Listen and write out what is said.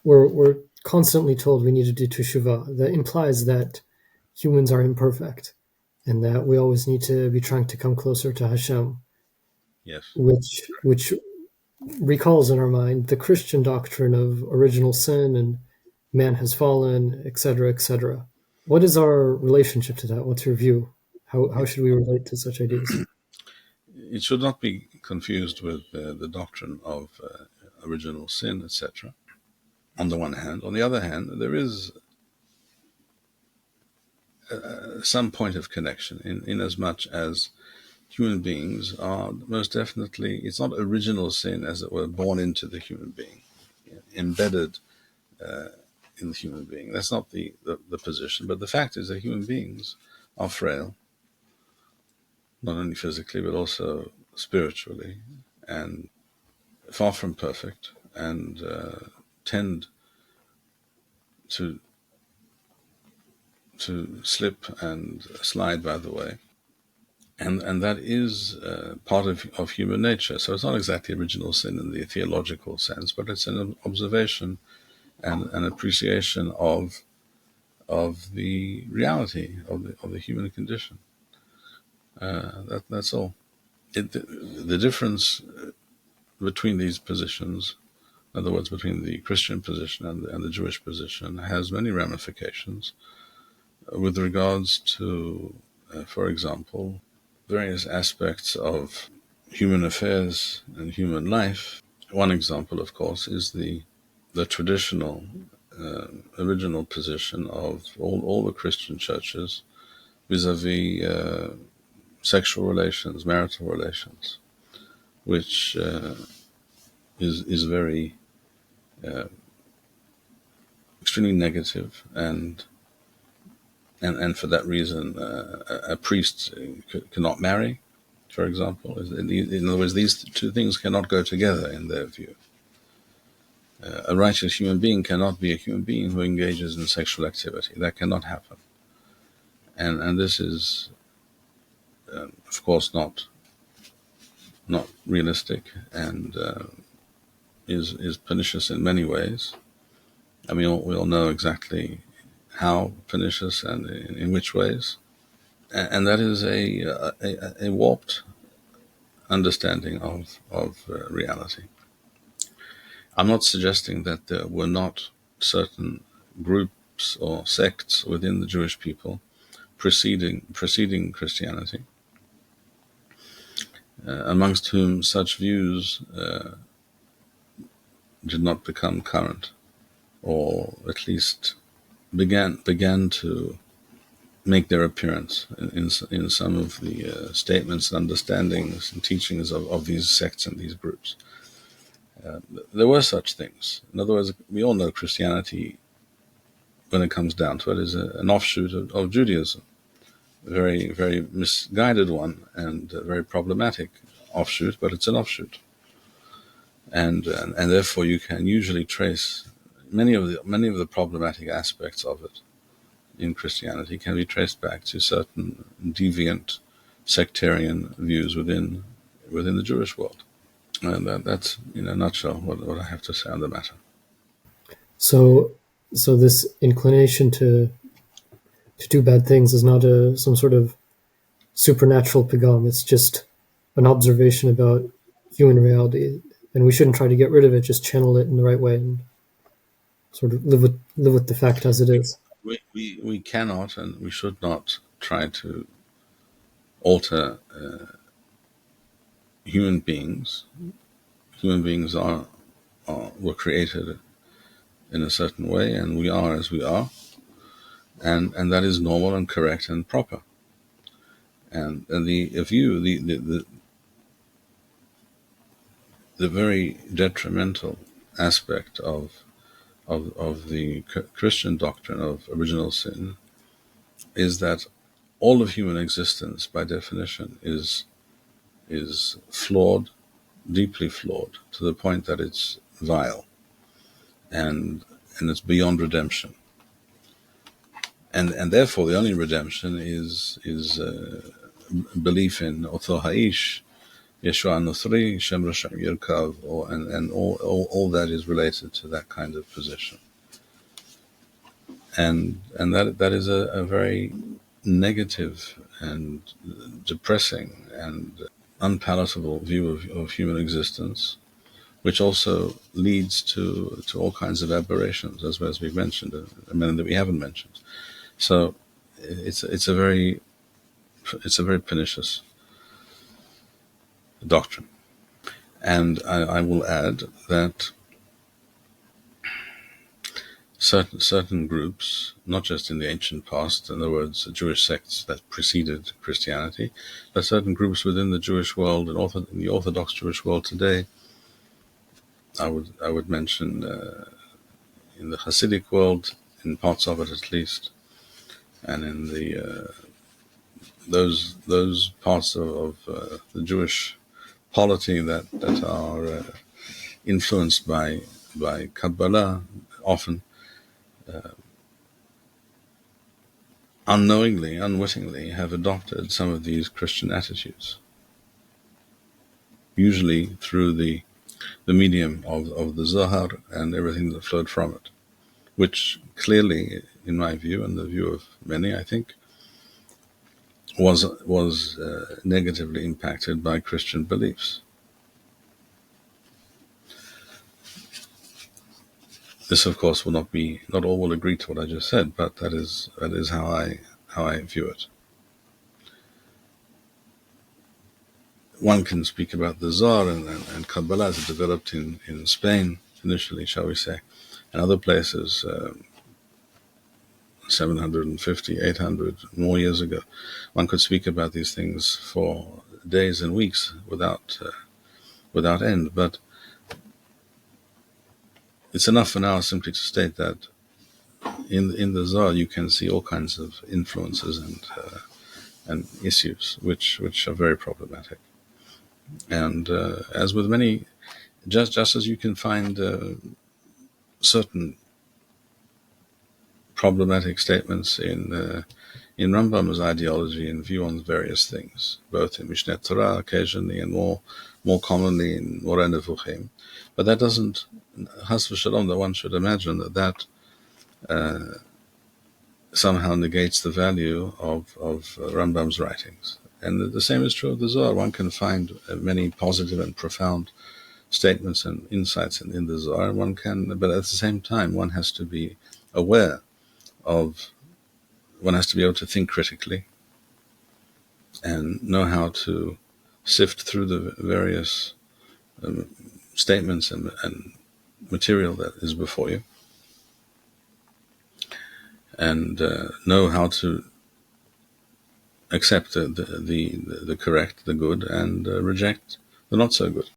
We're constantly told we need to do Teshuvah. That implies that humans are imperfect and that we always need to be trying to come closer to Hashem. Yes. Which recalls in our mind the Christian doctrine of original sin and man has fallen, etc., etc. What is our relationship to that? What's your view? How should we relate to such ideas? It should not be confused with the doctrine of original sin, etc. On the one hand. On the other hand, there is some point of connection in as much as human beings are most definitely, it's not original sin, as it were, born into the human being, embedded in the human being. That's not the position. But the fact is that human beings are frail, not only physically, but also spiritually, and far from perfect, and tend to slip and slide by the way. And that is part of human nature. So it's not exactly original sin in the theological sense, but it's an observation and an appreciation of the reality of the human condition. That's all. The difference between these positions, in other words, between the Christian position and the Jewish position, has many ramifications with regards to, for example, various aspects of human affairs and human life. One example, of course, is the traditional, original position of all the Christian churches vis-a-vis sexual relations, marital relations, which is very extremely negative, and for that reason, a priest cannot marry, for example. In other words, these two things cannot go together in their view. A righteous human being cannot be a human being who engages in sexual activity. That cannot happen. And this is, of course, not realistic, and is pernicious in many ways. I mean, we all know exactly how pernicious and in which ways. And that is a warped understanding of reality. I'm not suggesting that there were not certain groups or sects within the Jewish people preceding Christianity, amongst whom such views did not become current, or at least began to make their appearance in some of the statements and understandings and teachings of these sects and these groups. There were such things. In other words, we all know Christianity, when it comes down to it, is an offshoot of Judaism, a very, very misguided one, and a very problematic offshoot, but it's an offshoot. And therefore you can usually trace many of the problematic aspects of it in Christianity can be traced back to certain deviant sectarian views within the Jewish world. And that's, in a nutshell, what I have to say on the matter. So this inclination to do bad things is not some sort of supernatural pagam. It's just an observation about human reality, and we shouldn't try to get rid of it. Just channel it in the right way and sort of live with the fact as it is. We cannot and we should not try to alter human beings. Human beings were created in a certain way, and we are as we are, and that is normal and correct and proper. And the very detrimental aspect of the Christian doctrine of original sin is that all of human existence, by definition, is flawed, deeply flawed, to the point that it's vile, and it's beyond redemption. And therefore, the only redemption is belief in Oto Ha'ish, Yeshua Nothri, Shem Rasham Yirkav, and all that is related to that kind of position. And that is a very negative and depressing and unpalatable view of human existence, which also leads to all kinds of aberrations, as we've mentioned, many that we haven't mentioned. So it's a very pernicious doctrine. And I will add that certain groups, not just in the ancient past, in other words, Jewish sects that preceded Christianity, but certain groups within the Jewish world and in the Orthodox Jewish world today, I would mention in the Hasidic world, in parts of it at least, and in the those parts of the Jewish polity that are influenced by Kabbalah, often unknowingly, unwittingly, have adopted some of these Christian attitudes, usually through the medium of the Zohar and everything that flowed from it, which clearly, in my view, and the view of many, I think, was negatively impacted by Christian beliefs. This, of course, not all will agree to what I just said, but that is how I view it. One can speak about the Zohar and Kabbalah as it developed in Spain initially, shall we say, and other places 750, 800 more years ago. One could speak about these things for days and weeks without end, but it's enough for now simply to state that in the Zohar you can see all kinds of influences and issues which are very problematic. And as with many, just as you can find certain problematic statements in Rambam's ideology and view on various things, both in Mishneh Torah occasionally and more commonly in Moreh Nevuchim. But that doesn't, Has v'shalom, that one should imagine that somehow negates the value of Rambam's writings. And the same is true of the Zohar. One can find many positive and profound statements and insights in the Zohar. But at the same time, one has to be aware one has to be able to think critically and know how to sift through the various statements and material that is before you, and know how to accept the correct, the good, and reject the not so good.